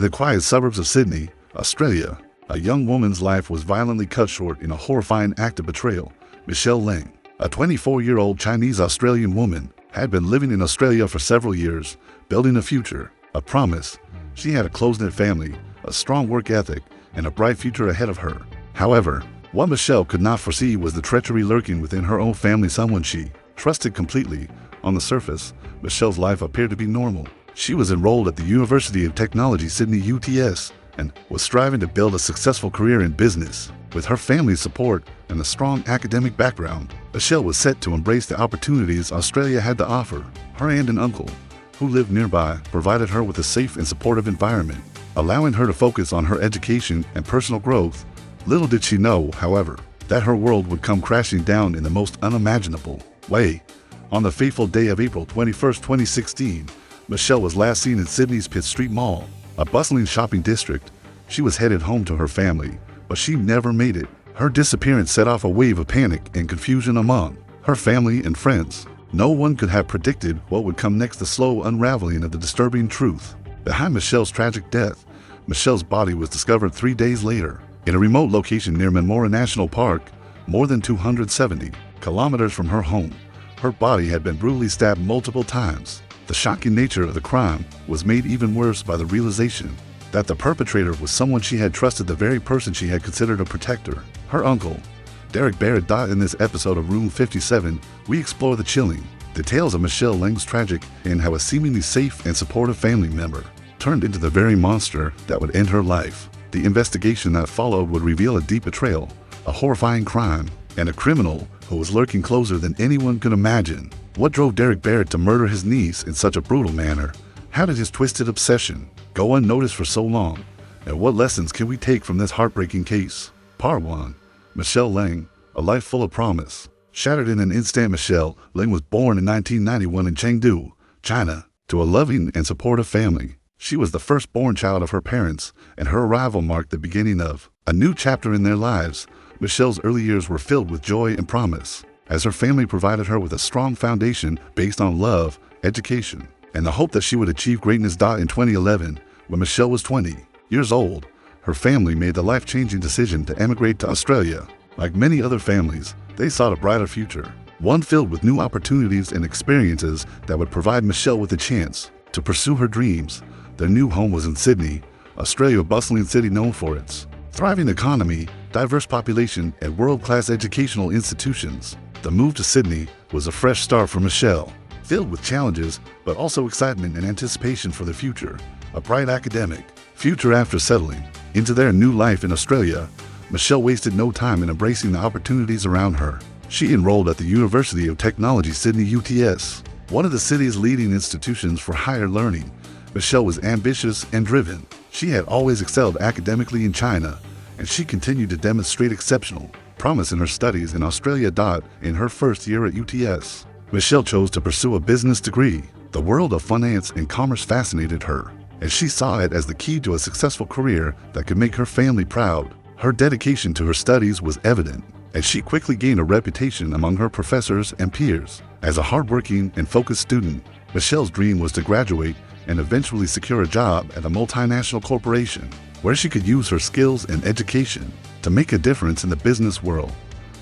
In the quiet suburbs of Sydney, Australia, a young woman's life was violently cut short in a horrifying act of betrayal. Michelle Leng, a 24-year-old Chinese-Australian woman, had been living in Australia for several years, building a future, a promise. She had a close-knit family, a strong work ethic, and a bright future ahead of her. However, what Michelle could not foresee was the treachery lurking within her own family, someone she trusted completely. On the surface, Michelle's life appeared to be normal. She was enrolled at the University of Technology Sydney UTS and was striving to build a successful career in business. With her family's support and a strong academic background, Michelle was set to embrace the opportunities Australia had to offer. Her aunt and uncle, who lived nearby, provided her with a safe and supportive environment, allowing her to focus on her education and personal growth. Little did she know, however, that her world would come crashing down in the most unimaginable way. On the fateful day of April 21, 2016, Michelle was last seen in Sydney's Pitt Street Mall, a bustling shopping district. She was headed home to her family, but she never made it. Her disappearance set off a wave of panic and confusion among her family and friends. No one could have predicted what would come next, the slow unraveling of the disturbing truth behind Michelle's tragic death. Michelle's body was discovered 3 days later in a remote location near Memorial National Park, more than 270 kilometers from her home. Her body had been brutally stabbed multiple times. The shocking nature of the crime was made even worse by the realization that the perpetrator was someone she had trusted, the very person she had considered a protector. Her uncle, Barrett, died. In this episode of Room 57, we explore the chilling details of Michelle Leng's tragic and how a seemingly safe and supportive family member turned into the very monster that would end her life. The investigation that followed would reveal a deep betrayal, a horrifying crime, and a criminal who was lurking closer than anyone could imagine. What drove Barrett to murder his niece in such a brutal manner? How did his twisted obsession go unnoticed for so long? And what lessons can we take from this heartbreaking case? Part 1. Michelle Leng, a life full of promise. Shattered in an instant, Michelle Leng was born in 1991 in Chengdu, China, to a loving and supportive family. She was the firstborn child of her parents, and her arrival marked the beginning of a new chapter in their lives. Michelle's early years were filled with joy and promise, as her family provided her with a strong foundation based on love, education, and the hope that she would achieve greatness. In 2011, when Michelle was 20 years old, her family made the life-changing decision to emigrate to Australia. Like many other families, they sought a brighter future, one filled with new opportunities and experiences that would provide Michelle with a chance to pursue her dreams. Their new home was in Sydney, Australia, a bustling city known for its thriving economy, diverse population, and world-class educational institutions. The move to Sydney was a fresh start for Michelle, filled with challenges, but also excitement and anticipation for the future. A bright academic future. After settling into their new life in Australia, Michelle wasted no time in embracing the opportunities around her. She enrolled at the University of Technology Sydney UTS, one of the city's leading institutions for higher learning. Michelle was ambitious and driven. She had always excelled academically in China, and she continued to demonstrate exceptional promise in her studies in Australia. In her first year at UTS, Michelle chose to pursue a business degree. The world of finance and commerce fascinated her, and she saw it as the key to a successful career that could make her family proud. Her dedication to her studies was evident, and she quickly gained a reputation among her professors and peers. As a hardworking and focused student, Michelle's dream was to graduate and eventually secure a job at a multinational corporation, where she could use her skills and education to make a difference in the business world.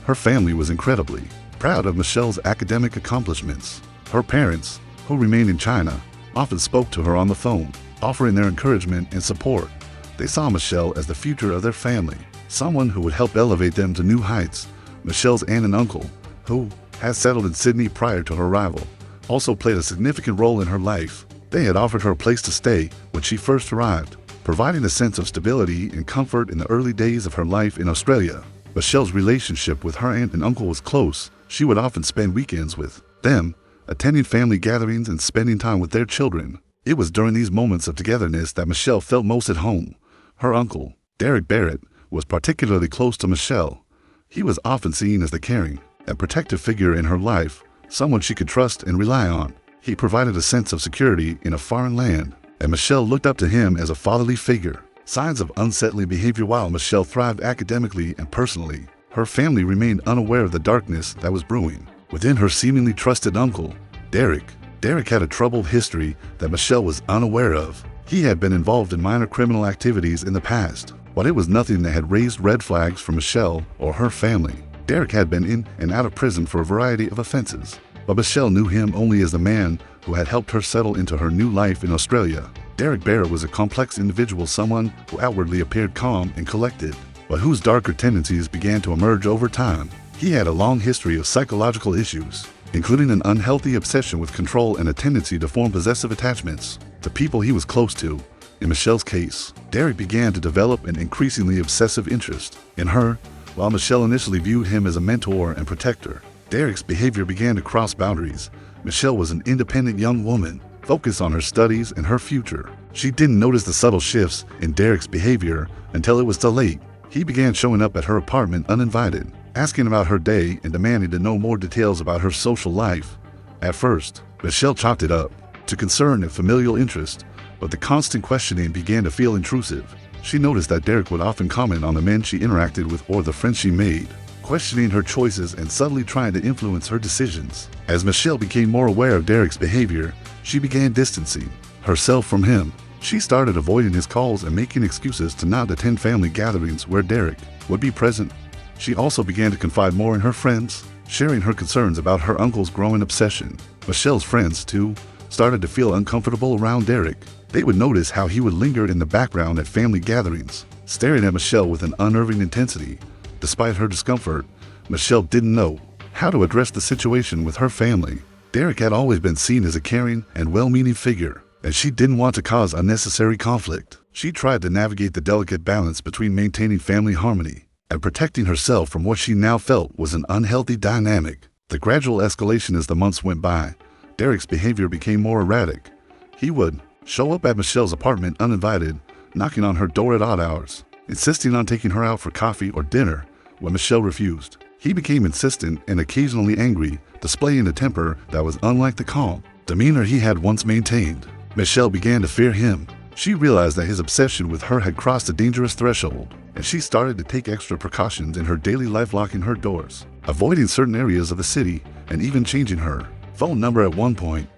Her family was incredibly proud of Michelle's academic accomplishments. Her parents, who remained in China, often spoke to her on the phone, offering their encouragement and support. They saw Michelle as the future of their family, someone who would help elevate them to new heights. Michelle's aunt and uncle, who had settled in Sydney prior to her arrival, also played a significant role in her life. They had offered her a place to stay when she first arrived, providing a sense of stability and comfort in the early days of her life in Australia. Michelle's relationship with her aunt and uncle was close. She would often spend weekends with them, attending family gatherings and spending time with their children. It was during these moments of togetherness that Michelle felt most at home. Her uncle, Barrett, was particularly close to Michelle. He was often seen as the caring and protective figure in her life, someone she could trust and rely on. He provided a sense of security in a foreign land, and Michelle looked up to him as a fatherly figure. Signs of unsettling behavior. While Michelle thrived academically and personally, her family remained unaware of the darkness that was brewing within her seemingly trusted uncle, Derek. Derek had a troubled history that Michelle was unaware of. He had been involved in minor criminal activities in the past, but it was nothing that had raised red flags for Michelle or her family. Derek had been in and out of prison for a variety of offenses, but Michelle knew him only as the man who had helped her settle into her new life in Australia. Derek Barrett was a complex individual, someone who outwardly appeared calm and collected, but whose darker tendencies began to emerge over time. He had a long history of psychological issues, including an unhealthy obsession with control and a tendency to form possessive attachments to people he was close to. In Michelle's case, Derek began to develop an increasingly obsessive interest in her, while Michelle initially viewed him as a mentor and protector. Derek's behavior began to cross boundaries. Michelle was an independent young woman, focused on her studies and her future. She didn't notice the subtle shifts in Derek's behavior until it was too late. He began showing up at her apartment uninvited, asking about her day and demanding to know more details about her social life. At first, Michelle chalked it up to concern and familial interest, but the constant questioning began to feel intrusive. She noticed that Derek would often comment on the men she interacted with or the friends she made, questioning her choices and subtly trying to influence her decisions. As Michelle became more aware of Derek's behavior, she began distancing herself from him. She started avoiding his calls and making excuses to not attend family gatherings where Derek would be present. She also began to confide more in her friends, sharing her concerns about her uncle's growing obsession. Michelle's friends, too, started to feel uncomfortable around Derek. They would notice how he would linger in the background at family gatherings, staring at Michelle with an unnerving intensity. Despite her discomfort, Michelle didn't know how to address the situation with her family. Derek had always been seen as a caring and well-meaning figure, and she didn't want to cause unnecessary conflict. She tried to navigate the delicate balance between maintaining family harmony and protecting herself from what she now felt was an unhealthy dynamic. The gradual escalation as the months went by, Derek's behavior became more erratic. He would show up at Michelle's apartment uninvited, knocking on her door at odd hours, insisting on taking her out for coffee or dinner when Michelle refused. He became insistent and occasionally angry, displaying a temper that was unlike the calm demeanor he had once maintained. Michelle began to fear him. She realized that his obsession with her had crossed a dangerous threshold, and she started to take extra precautions in her daily life, locking her doors, avoiding certain areas of the city, and even changing her phone number at one point.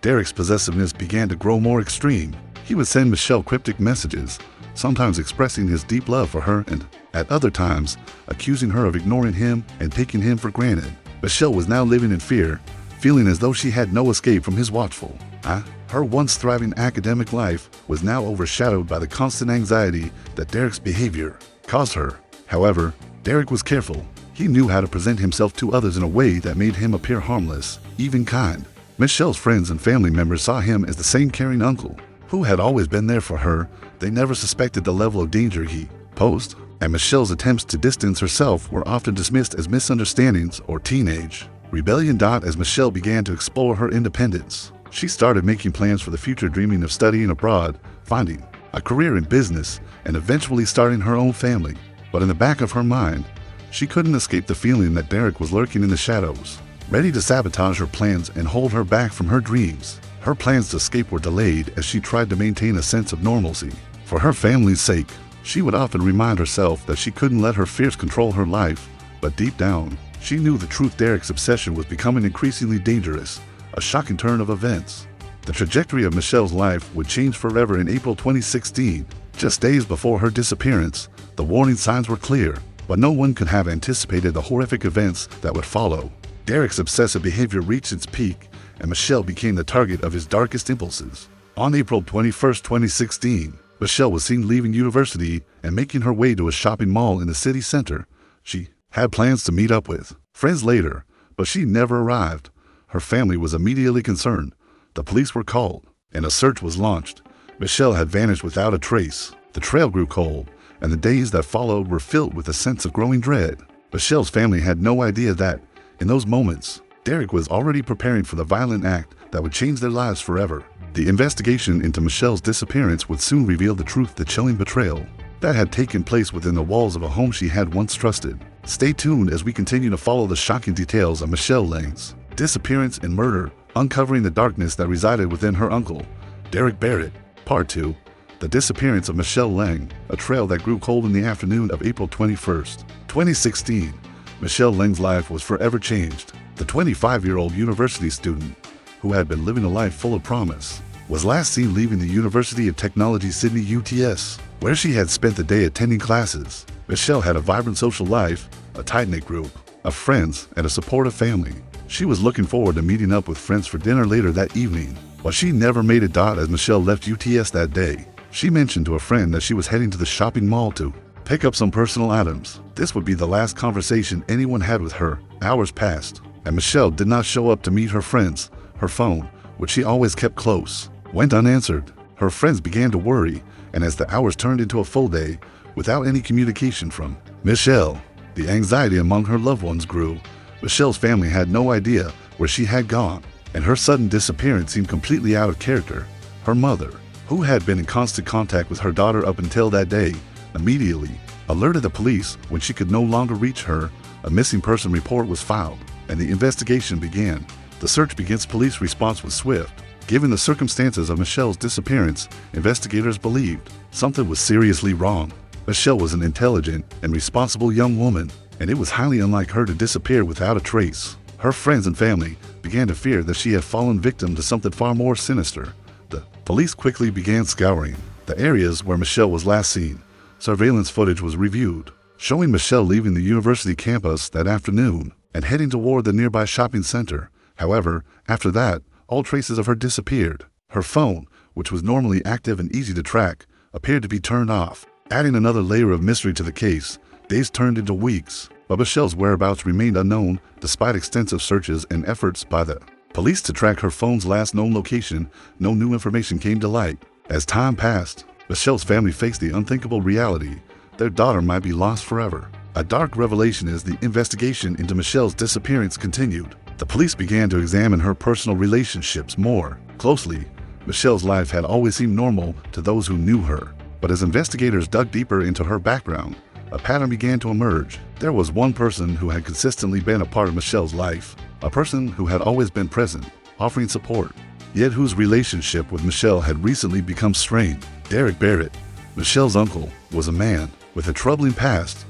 Derek's possessiveness began to grow more extreme. He would send Michelle cryptic messages, sometimes expressing his deep love for her and, at other times, accusing her of ignoring him and taking him for granted. Michelle was now living in fear, feeling as though she had no escape from his watchful eye. Her once thriving academic life was now overshadowed by the constant anxiety that Derek's behavior caused her. However, Derek was careful. He knew how to present himself to others in a way that made him appear harmless, even kind. Michelle's friends and family members saw him as the same caring uncle who had always been there for her. They never suspected the level of danger he posed, and Michelle's attempts to distance herself were often dismissed as misunderstandings or teenage rebellion. As Michelle began to explore her independence, she started making plans for the future, dreaming of studying abroad, finding a career in business, and eventually starting her own family. But in the back of her mind, she couldn't escape the feeling that Derek was lurking in the shadows, ready to sabotage her plans and hold her back from her dreams. Her plans to escape were delayed as she tried to maintain a sense of normalcy. For her family's sake, she would often remind herself that she couldn't let her fears control her life, but deep down, she knew the truth. Derek's obsession was becoming increasingly dangerous, a shocking turn of events. The trajectory of Michelle's life would change forever in April 2016. Just days before her disappearance, the warning signs were clear, but no one could have anticipated the horrific events that would follow. Derek's obsessive behavior reached its peak, and Michelle became the target of his darkest impulses. On April 21, 2016, Michelle was seen leaving university and making her way to a shopping mall in the city center. She had plans to meet up with friends later, but she never arrived. Her family was immediately concerned. The police were called, and a search was launched. Michelle had vanished without a trace. The trail grew cold, and the days that followed were filled with a sense of growing dread. Michelle's family had no idea that, in those moments, Derek was already preparing for the violent act that would change their lives forever. The investigation into Michelle's disappearance would soon reveal the truth, the chilling betrayal that had taken place within the walls of a home she had once trusted. Stay tuned as we continue to follow the shocking details of Michelle Leng's disappearance and murder, uncovering the darkness that resided within her uncle, Derek Barrett. Part 2. The disappearance of Michelle Leng, a trail that grew cold in the afternoon of April 21, 2016. Michelle Leng's life was forever changed. The 25-year-old university student, who had been living a life full of promise, was last seen leaving the University of Technology Sydney UTS, where she had spent the day attending classes. Michelle had a vibrant social life, a tight-knit group of friends, and a supportive family. She was looking forward to meeting up with friends for dinner later that evening. But she never made a dot as Michelle left UTS that day. She mentioned to a friend that she was heading to the shopping mall to pick up some personal items. This would be the last conversation anyone had with her. Hours passed, and Michelle did not show up to meet her friends. Her phone, which she always kept close, went unanswered. Her friends began to worry, and as the hours turned into a full day without any communication from Michelle, the anxiety among her loved ones grew. Michelle's family had no idea where she had gone, and her sudden disappearance seemed completely out of character. Her mother, who had been in constant contact with her daughter up until that day, immediately alerted the police. When she could no longer reach her, a missing person report was filed, and the investigation began. The search against police response was swift. Given the circumstances of Michelle's disappearance, investigators believed something was seriously wrong. Michelle was an intelligent and responsible young woman, and it was highly unlike her to disappear without a trace. Her friends and family began to fear that she had fallen victim to something far more sinister. The police quickly began scouring the areas where Michelle was last seen. Surveillance footage was reviewed, showing Michelle leaving the university campus that afternoon and heading toward the nearby shopping center. However, after that, all traces of her disappeared. Her phone, which was normally active and easy to track, appeared to be turned off, adding another layer of mystery to the case. Days turned into weeks, but Michelle's whereabouts remained unknown despite extensive searches and efforts by the police to track her phone's last known location. No new information came to light. As time passed, Michelle's family faced the unthinkable reality: their daughter might be lost forever. A dark revelation as the investigation into Michelle's disappearance continued. The police began to examine her personal relationships more closely. Michelle's life had always seemed normal to those who knew her, but as investigators dug deeper into her background, a pattern began to emerge. There was one person who had consistently been a part of Michelle's life, a person who had always been present, offering support, yet whose relationship with Michelle had recently become strained. Derek Barrett, Michelle's uncle, was a man with a troubling past.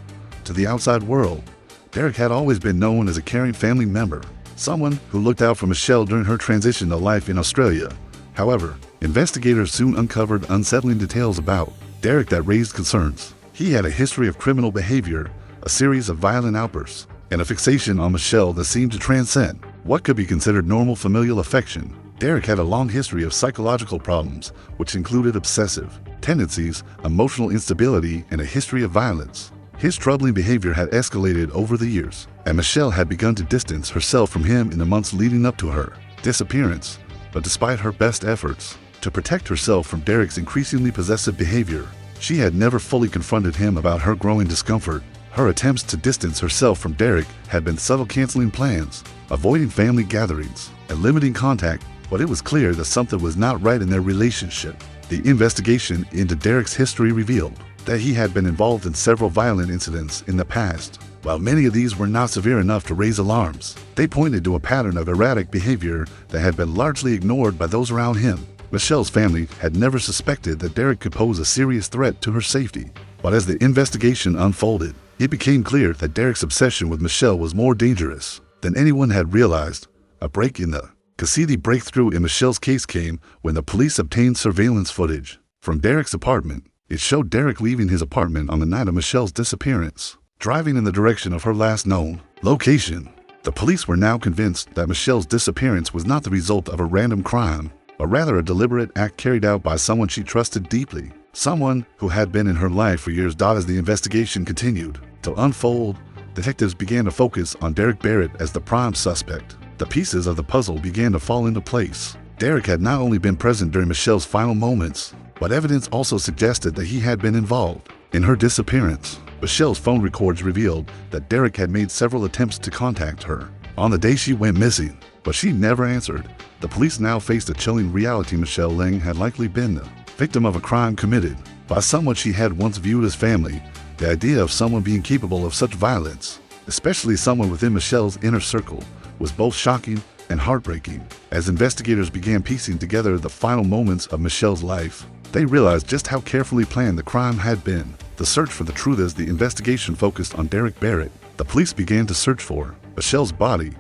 To the outside world, Derek had always been known as a caring family member, someone who looked out for Michelle during her transition to life in Australia. However, investigators soon uncovered unsettling details about Derek that raised concerns. He had a history of criminal behavior, a series of violent outbursts, and a fixation on Michelle that seemed to transcend what could be considered normal familial affection. Derek had a long history of psychological problems, which included obsessive tendencies, emotional instability, and a history of violence. His troubling behavior had escalated over the years, and Michelle had begun to distance herself from him in the months leading up to her disappearance. But despite her best efforts to protect herself from Derek's increasingly possessive behavior, she had never fully confronted him about her growing discomfort. Her attempts to distance herself from Derek had been subtle, canceling plans, avoiding family gatherings, and limiting contact, but it was clear that something was not right in their relationship. The investigation into Derek's history revealed that he had been involved in several violent incidents in the past. While many of these were not severe enough to raise alarms, they pointed to a pattern of erratic behavior that had been largely ignored by those around him. Michelle's family had never suspected that Derek could pose a serious threat to her safety. But as the investigation unfolded, it became clear that Derek's obsession with Michelle was more dangerous than anyone had realized. A break in the Cassidy breakthrough in Michelle's case came when the police obtained surveillance footage from Derek's apartment. It showed Derek leaving his apartment on the night of Michelle's disappearance, driving in the direction of her last known location. The police were now convinced that Michelle's disappearance was not the result of a random crime, but rather a deliberate act carried out by someone she trusted deeply, someone who had been in her life for years. As the investigation continued to unfold, detectives began to focus on Derek Barrett as the prime suspect. The pieces of the puzzle began to fall into place. Derek had not only been present during Michelle's final moments, but evidence also suggested that he had been involved in her disappearance. Michelle's phone records revealed that Derek had made several attempts to contact her on the day she went missing, but she never answered. The police now faced a chilling reality: Michelle Leng had likely been the victim of a crime committed by someone she had once viewed as family. The idea of someone being capable of such violence, especially someone within Michelle's inner circle, was both shocking and heartbreaking. As investigators began piecing together the final moments of Michelle's life, they realized just how carefully planned the crime had been. The search for the truth. As the investigation focused on Derek Barrett, the police began to search for Michelle's body.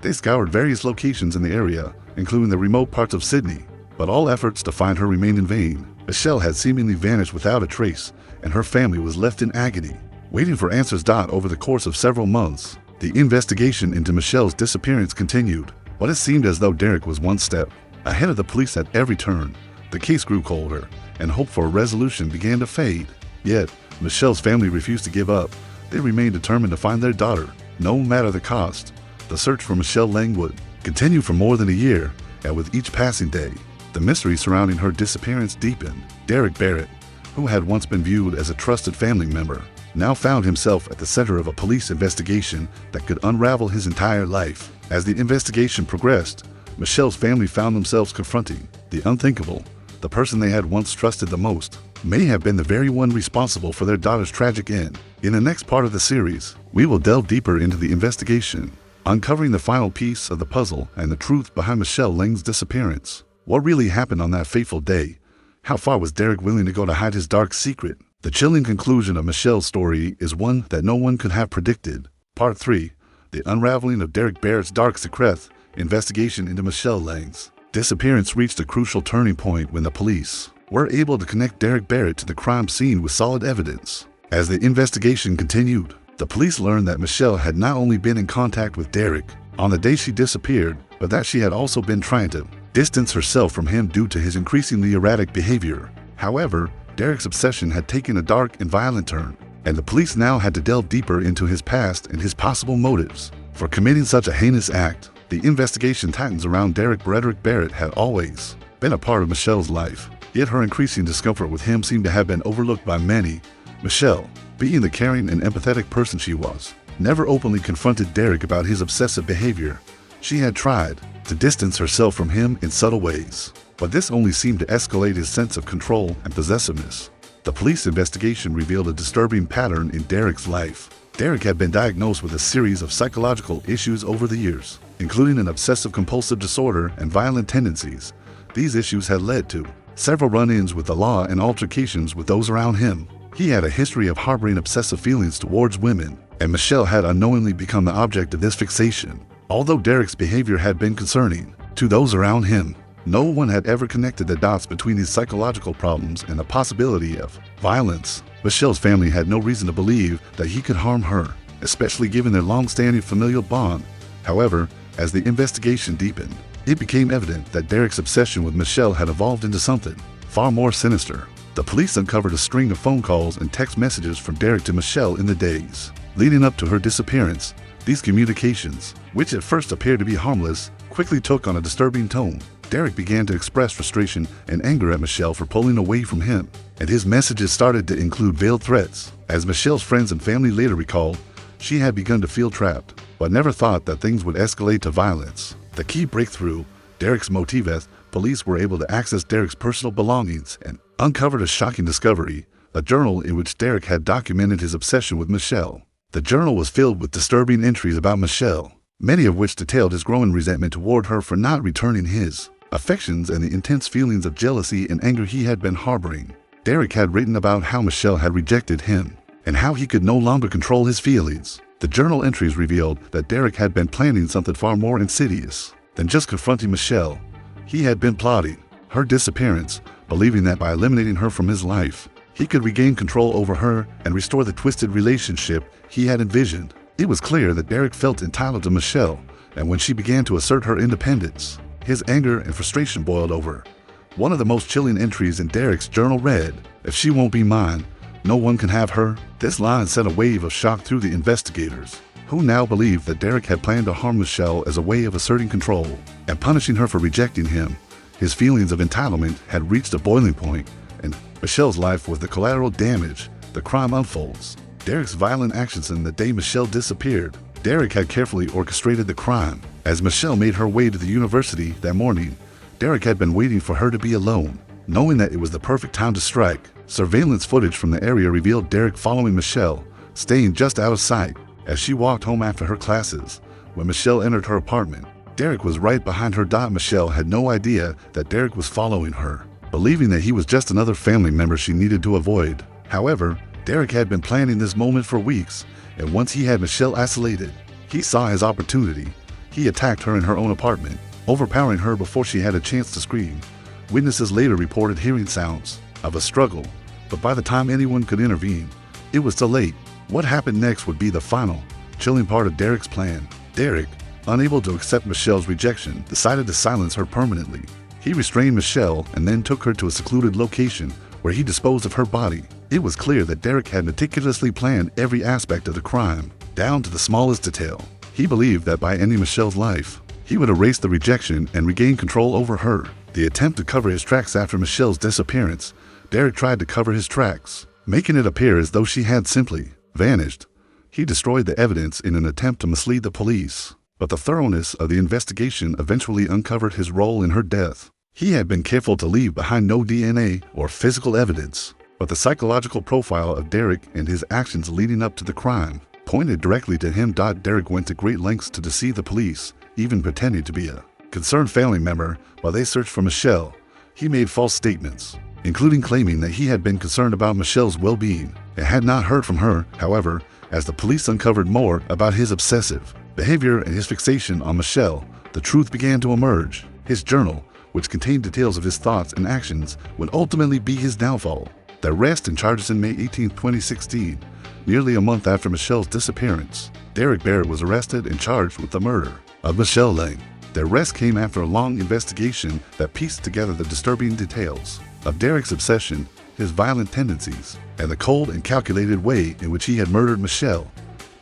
They scoured various locations in the area, including the remote parts of Sydney, but all efforts to find her remained in vain. Michelle had seemingly vanished without a trace, and her family was left in agony, waiting for answers. Over the course of several months, the investigation into Michelle's disappearance continued, but it seemed as though Derek was one step ahead of the police at every turn. The case grew colder, and hope for a resolution began to fade. Yet, Michelle's family refused to give up. They remained determined to find their daughter, no matter the cost. The search for Michelle Leng would continue for more than a year, and with each passing day, the mystery surrounding her disappearance deepened. Derek Barrett, who had once been viewed as a trusted family member, now found himself at the center of a police investigation that could unravel his entire life. As the investigation progressed, Michelle's family found themselves confronting the unthinkable. The person they had once trusted the most may have been the very one responsible for their daughter's tragic end. In the next part of the series, we will delve deeper into the investigation, uncovering the final piece of the puzzle and the truth behind Michelle Leng's disappearance. What really happened on that fateful day? How far was Derek willing to go to hide his dark secret? The chilling conclusion of Michelle's story is one that no one could have predicted. Part 3. The unraveling of Derek Barrett's dark secret. Investigation into Michelle Leng's disappearance reached a crucial turning point when the police were able to connect Derek Barrett to the crime scene with solid evidence. As the investigation continued, the police learned that Michelle had not only been in contact with Derek on the day she disappeared, but that she had also been trying to distance herself from him due to his increasingly erratic behavior. However, Derek's obsession had taken a dark and violent turn, and the police now had to delve deeper into his past and his possible motives for committing such a heinous act. The investigation tightens around Derek. Barrett had always been a part of Michelle's life, yet her increasing discomfort with him seemed to have been overlooked by many. Michelle, being the caring and empathetic person she was, never openly confronted Derek about his obsessive behavior. She had tried to distance herself from him in subtle ways, but this only seemed to escalate his sense of control and possessiveness. The police investigation revealed a disturbing pattern in Derek's life. Derek had been diagnosed with a series of psychological issues over the years, including an obsessive-compulsive disorder and violent tendencies. These issues had led to several run-ins with the law and altercations with those around him. He had a history of harboring obsessive feelings towards women, and Michelle had unknowingly become the object of this fixation. Although Derek's behavior had been concerning to those around him, no one had ever connected the dots between these psychological problems and the possibility of violence. Michelle's family had no reason to believe that he could harm her, especially given their long-standing familial bond. However, as the investigation deepened, it became evident that Derek's obsession with Michelle had evolved into something far more sinister. The police uncovered a string of phone calls and text messages from Derek to Michelle in the days leading up to her disappearance. These communications, which at first appeared to be harmless, quickly took on a disturbing tone. Derek began to express frustration and anger at Michelle for pulling away from him, and his messages started to include veiled threats. As Michelle's friends and family later recalled, she had begun to feel trapped, but never thought that things would escalate to violence. The key breakthrough, Derek's motive. Police were able to access Derek's personal belongings and uncovered a shocking discovery, a journal in which Derek had documented his obsession with Michelle. The journal was filled with disturbing entries about Michelle, many of which detailed his growing resentment toward her for not returning his affections and the intense feelings of jealousy and anger he had been harboring. Derek had written about how Michelle had rejected him and how he could no longer control his feelings. The journal entries revealed that Derek had been planning something far more insidious than just confronting Michelle. He had been plotting her disappearance, believing that by eliminating her from his life, he could regain control over her and restore the twisted relationship he had envisioned. It was clear that Derek felt entitled to Michelle, and when she began to assert her independence, his anger and frustration boiled over. One of the most chilling entries in Derek's journal read, "If she won't be mine, no one can have her." This line sent a wave of shock through the investigators, who now believed that Derek had planned to harm Michelle as a way of asserting control and punishing her for rejecting him. His feelings of entitlement had reached a boiling point, and Michelle's life was the collateral damage. The crime unfolds. Derek's violent actions on the day Michelle disappeared. Derek had carefully orchestrated the crime. As Michelle made her way to the university that morning, Derek had been waiting for her to be alone, knowing that it was the perfect time to strike. Surveillance footage from the area revealed Derek following Michelle, staying just out of sight as she walked home after her classes. When Michelle entered her apartment, Derek was right behind her. Michelle had no idea that Derek was following her, believing that he was just another family member she needed to avoid. However, Derek had been planning this moment for weeks, and once he had Michelle isolated, he saw his opportunity. He attacked her in her own apartment, overpowering her before she had a chance to scream. Witnesses later reported hearing sounds of a struggle, but by the time anyone could intervene, it was too late. What happened next would be the final, chilling part of Derek's plan. Derek, unable to accept Michelle's rejection, decided to silence her permanently. He restrained Michelle and then took her to a secluded location where he disposed of her body. It was clear that Derek had meticulously planned every aspect of the crime, down to the smallest detail. He believed that by ending Michelle's life, he would erase the rejection and regain control over her. The attempt to cover his tracks after Michelle's disappearance, Derek tried to cover his tracks, making it appear as though she had simply vanished. He destroyed the evidence in an attempt to mislead the police, but the thoroughness of the investigation eventually uncovered his role in her death. He had been careful to leave behind no DNA or physical evidence, but the psychological profile of Derek and his actions leading up to the crime pointed directly to him. Derek went to great lengths to deceive the police, even pretending to be a concerned family member while they searched for Michelle. He made false statements, including claiming that he had been concerned about Michelle's well-being and had not heard from her. However, as the police uncovered more about his obsessive behavior and his fixation on Michelle, the truth began to emerge. His journal, which contained details of his thoughts and actions, would ultimately be his downfall. The arrest and charges in May 18, 2016, nearly a month after Michelle's disappearance, Derek Barrett was arrested and charged with the murder of Michelle Leng. The arrest came after a long investigation that pieced together the disturbing details of Derek's obsession, his violent tendencies, and the cold and calculated way in which he had murdered Michelle.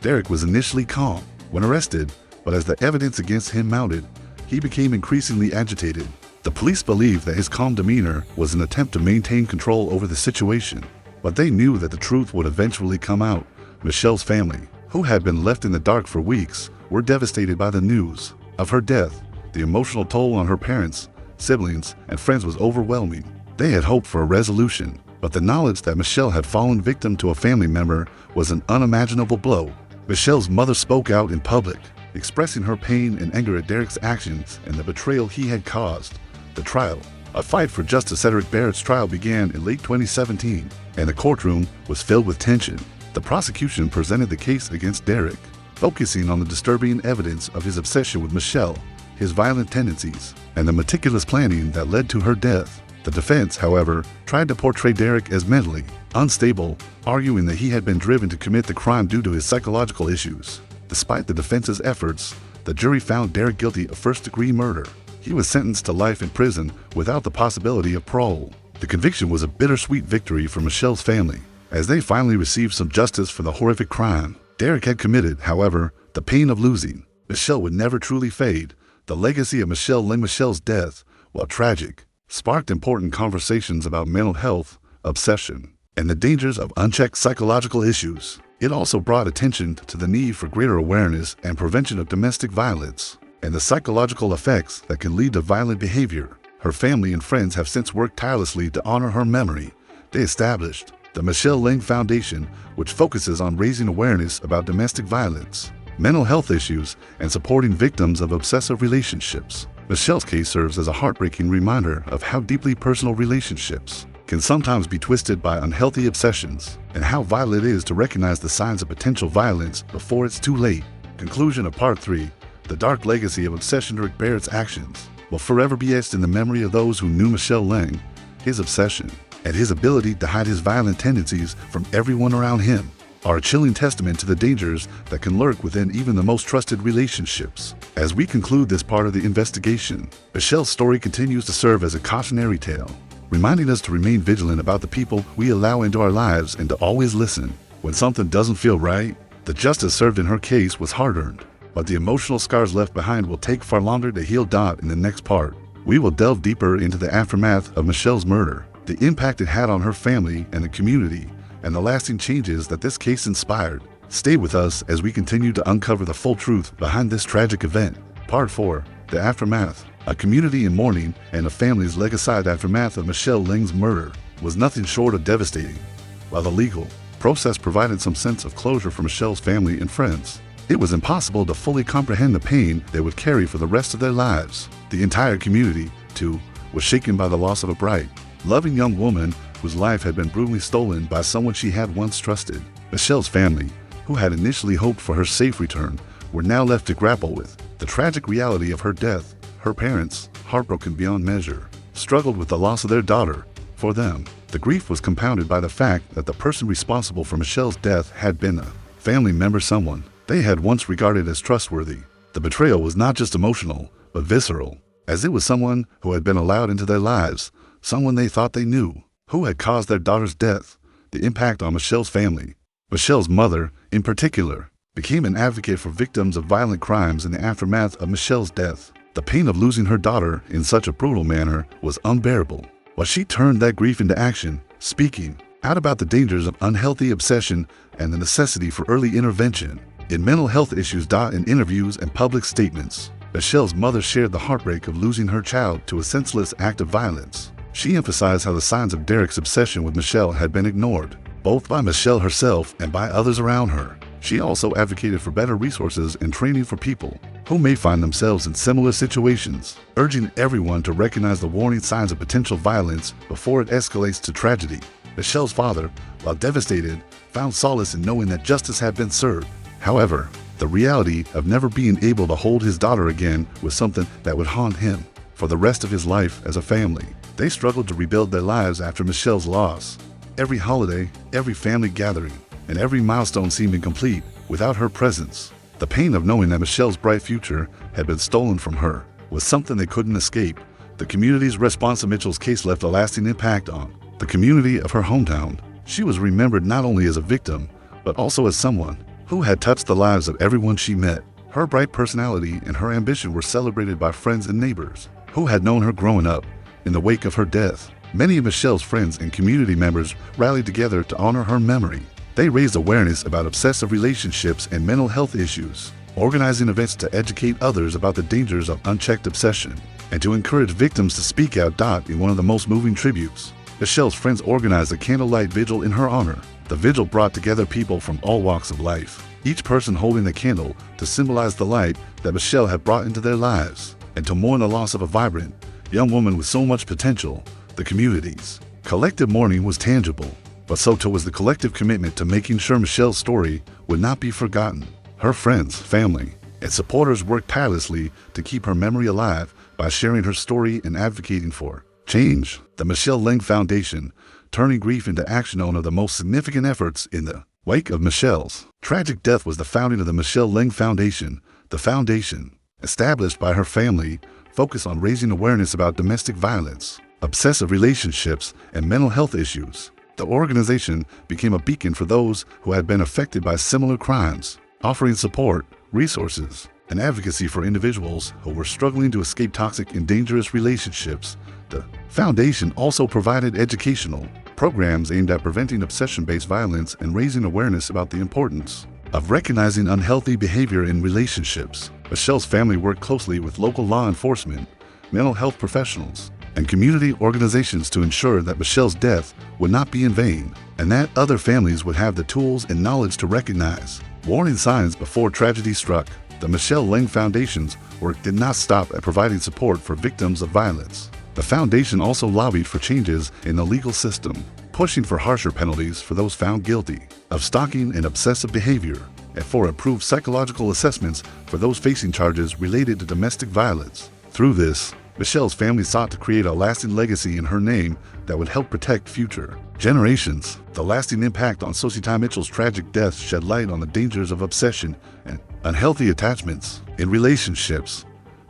Derek was initially calm when arrested, but as the evidence against him mounted, he became increasingly agitated. The police believed that his calm demeanor was an attempt to maintain control over the situation, but they knew that the truth would eventually come out. Michelle's family, who had been left in the dark for weeks, were devastated by the news of her death. The emotional toll on her parents, siblings, and friends was overwhelming. They had hoped for a resolution, but the knowledge that Michelle had fallen victim to a family member was an unimaginable blow. Michelle's mother spoke out in public, expressing her pain and anger at Derek's actions and the betrayal he had caused. The trial, a fight for justice. Derek Barrett's trial began in late 2017, and the courtroom was filled with tension. The prosecution presented the case against Derek, focusing on the disturbing evidence of his obsession with Michelle, his violent tendencies, and the meticulous planning that led to her death. The defense, however, tried to portray Derek as mentally unstable, arguing that he had been driven to commit the crime due to his psychological issues. Despite the defense's efforts, the jury found Derek guilty of first-degree murder. He was sentenced to life in prison without the possibility of parole. The conviction was a bittersweet victory for Michelle's family, as they finally received some justice for the horrific crime Derek had committed. However, the pain of losing Michelle would never truly fade. The legacy of Michelle Leng. Michelle's death, while tragic, sparked important conversations about mental health, obsession, and the dangers of unchecked psychological issues. It also brought attention to the need for greater awareness and prevention of domestic violence and the psychological effects that can lead to violent behavior. Her family and friends have since worked tirelessly to honor her memory. They established the Michelle Leng Foundation, which focuses on raising awareness about domestic violence, mental health issues, and supporting victims of obsessive relationships. Michelle's case serves as a heartbreaking reminder of how deeply personal relationships can sometimes be twisted by unhealthy obsessions, and how vital it is to recognize the signs of potential violence before it's too late. Conclusion of Part 3. The dark legacy of obsession. Derek Barrett's actions will forever be etched in the memory of those who knew Michelle Leng. His obsession and his ability to hide his violent tendencies from everyone around him are a chilling testament to the dangers that can lurk within even the most trusted relationships. As we conclude this part of the investigation, Michelle's story continues to serve as a cautionary tale, reminding us to remain vigilant about the people we allow into our lives and to always listen when something doesn't feel right. The justice served in her case was hard-earned, but the emotional scars left behind will take far longer to heal. In the next part, we will delve deeper into the aftermath of Michelle's murder, the impact it had on her family and the community, and the lasting changes that this case inspired. Stay with us as we continue to uncover the full truth behind this tragic event. Part 4. The Aftermath. A community in mourning and a family's legacy. The aftermath of Michelle Leng's murder was nothing short of devastating. While the legal process provided some sense of closure for Michelle's family and friends, it was impossible to fully comprehend the pain they would carry for the rest of their lives. The entire community, too, was shaken by the loss of a bright, loving young woman whose life had been brutally stolen by someone she had once trusted. Michelle's family, who had initially hoped for her safe return, were now left to grapple with the tragic reality of her death. Her parents, heartbroken beyond measure, struggled with the loss of their daughter. For them, the grief was compounded by the fact that the person responsible for Michelle's death had been a family member, someone they had once regarded as trustworthy. The betrayal was not just emotional, but visceral, as it was someone who had been allowed into their lives, someone they thought they knew, who had caused their daughter's death. The impact on Michelle's family. Michelle's mother, in particular, became an advocate for victims of violent crimes in the aftermath of Michelle's death. The pain of losing her daughter in such a brutal manner was unbearable. But she turned that grief into action, speaking out about the dangers of unhealthy obsession and the necessity for early intervention in mental health issues. In interviews and public statements, Michelle's mother shared the heartbreak of losing her child to a senseless act of violence. She emphasized how the signs of Derek's obsession with Michelle had been ignored, both by Michelle herself and by others around her. She also advocated for better resources and training for people who may find themselves in similar situations, urging everyone to recognize the warning signs of potential violence before it escalates to tragedy. Michelle's father, while devastated, found solace in knowing that justice had been served. However, the reality of never being able to hold his daughter again was something that would haunt him for the rest of his life. As a family, they struggled to rebuild their lives after Michelle's loss. Every holiday, every family gathering, and every milestone seemed incomplete without her presence. The pain of knowing that Michelle's bright future had been stolen from her was something they couldn't escape. The community's response to Mitchell's case left a lasting impact on the community of her hometown. She was remembered not only as a victim, but also as someone who had touched the lives of everyone she met. Her bright personality and her ambition were celebrated by friends and neighbors who had known her growing up. In the wake of her death, many of Michelle's friends and community members rallied together to honor her memory. They raised awareness about obsessive relationships and mental health issues, organizing events to educate others about the dangers of unchecked obsession, and to encourage victims to speak out. In one of the most moving tributes, Michelle's friends organized a candlelight vigil in her honor. The vigil brought together people from all walks of life, each person holding a candle to symbolize the light that Michelle had brought into their lives, and to mourn the loss of a vibrant, young woman with so much potential. The community's collective mourning was tangible, but so too was the collective commitment to making sure Michelle's story would not be forgotten. Her friends, family, and supporters worked tirelessly to keep her memory alive by sharing her story and advocating for change. The Michelle Leng Foundation, turning grief into action, one of the most significant efforts in the wake of Michelle's tragic death, was the founding of the Michelle Leng Foundation. The foundation, established by her family, focused on raising awareness about domestic violence, obsessive relationships, and mental health issues. The organization became a beacon for those who had been affected by similar crimes, offering support, resources, and advocacy for individuals who were struggling to escape toxic and dangerous relationships. The foundation also provided educational programs aimed at preventing obsession-based violence and raising awareness about the importance of recognizing unhealthy behavior in relationships. Michelle's family worked closely with local law enforcement, mental health professionals, and community organizations to ensure that Michelle's death would not be in vain, and that other families would have the tools and knowledge to recognize warning signs before tragedy struck. The Michelle Leng Foundation's work did not stop at providing support for victims of violence. The foundation also lobbied for changes in the legal system, pushing for harsher penalties for those found guilty of stalking and obsessive behavior, and for improved psychological assessments for those facing charges related to domestic violence. Through this, Michelle's family sought to create a lasting legacy in her name that would help protect future generations. The lasting impact on Society Mitchell's tragic death shed light on the dangers of obsession and unhealthy attachments in relationships.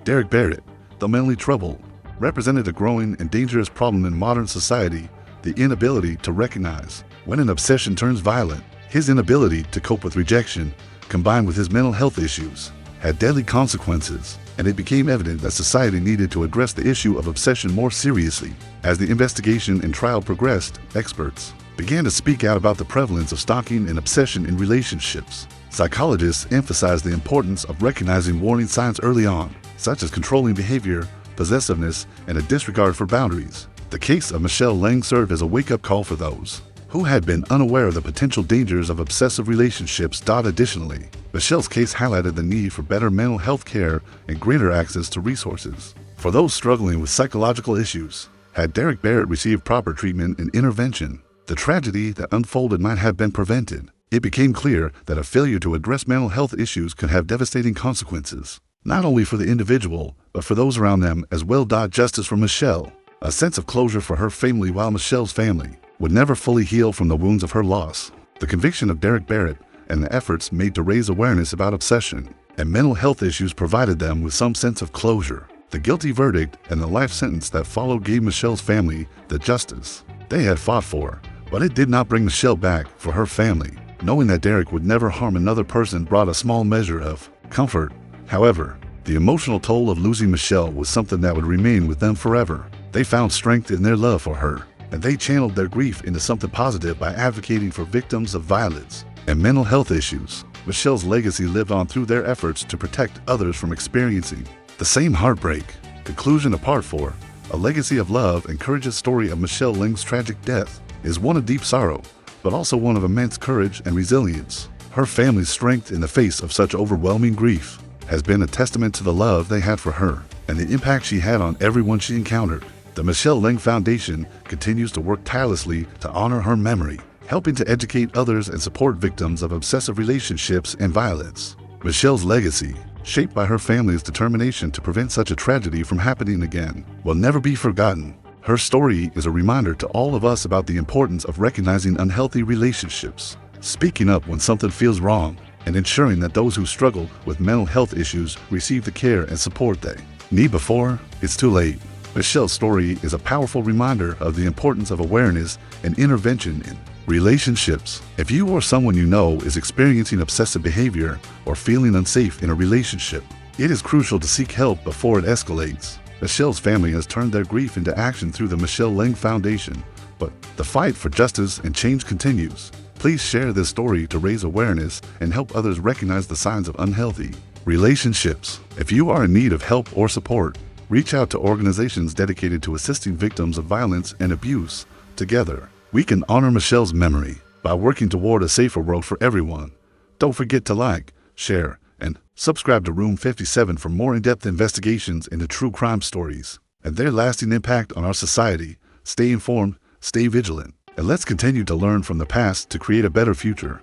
Derek Barrett, the mentally troubled, represented a growing and dangerous problem in modern society: the inability to recognize when an obsession turns violent. His inability to cope with rejection, combined with his mental health issues, had deadly consequences, and it became evident that society needed to address the issue of obsession more seriously. As the investigation and trial progressed, experts began to speak out about the prevalence of stalking and obsession in relationships. Psychologists emphasized the importance of recognizing warning signs early on, such as controlling behavior, possessiveness, and a disregard for boundaries. The case of Michelle Leng served as a wake-up call for those who had been unaware of the potential dangers of obsessive relationships. Additionally, Michelle's case highlighted the need for better mental health care and greater access to resources for those struggling with psychological issues. Had Derek Barrett received proper treatment and intervention, the tragedy that unfolded might have been prevented. It became clear that a failure to address mental health issues could have devastating consequences, not only for the individual, but for those around them as well. Justice for Michelle a sense of closure for her family while Michelle's family would never fully heal from the wounds of her loss. The conviction of Derek Barrett and the efforts made to raise awareness about obsession and mental health issues provided them with some sense of closure. The guilty verdict and the life sentence that followed gave Michelle's family the justice they had fought for, but it did not bring Michelle back for her family. Knowing that Derek would never harm another person brought a small measure of comfort. However, the emotional toll of losing Michelle was something that would remain with them forever. They found strength in their love for her, and they channeled their grief into something positive by advocating for victims of violence and mental health issues. Michelle's legacy lived on through their efforts to protect others from experiencing the same heartbreak. Conclusion of Part 4, A Legacy of Love, encourages story of Michelle Leng's tragic death is one of deep sorrow, but also one of immense courage and resilience. Her family's strength in the face of such overwhelming grief has been a testament to the love they had for her and the impact she had on everyone she encountered. The Michelle Leng Foundation continues to work tirelessly to honor her memory, helping to educate others and support victims of obsessive relationships and violence. Michelle's legacy, shaped by her family's determination to prevent such a tragedy from happening again, will never be forgotten. Her story is a reminder to all of us about the importance of recognizing unhealthy relationships, speaking up when something feels wrong, and ensuring that those who struggle with mental health issues receive the care and support they need before it's too late. Michelle's story is a powerful reminder of the importance of awareness and intervention in relationships. If you or someone you know is experiencing obsessive behavior or feeling unsafe in a relationship, it is crucial to seek help before it escalates. Michelle's family has turned their grief into action through the Michelle Leng Foundation, but the fight for justice and change continues. Please share this story to raise awareness and help others recognize the signs of unhealthy relationships. If you are in need of help or support, reach out to organizations dedicated to assisting victims of violence and abuse. Together, we can honor Michelle's memory by working toward a safer world for everyone. Don't forget to like, share, and subscribe to Room 57 for more in-depth investigations into true crime stories and their lasting impact on our society. Stay informed, stay vigilant, and let's continue to learn from the past to create a better future.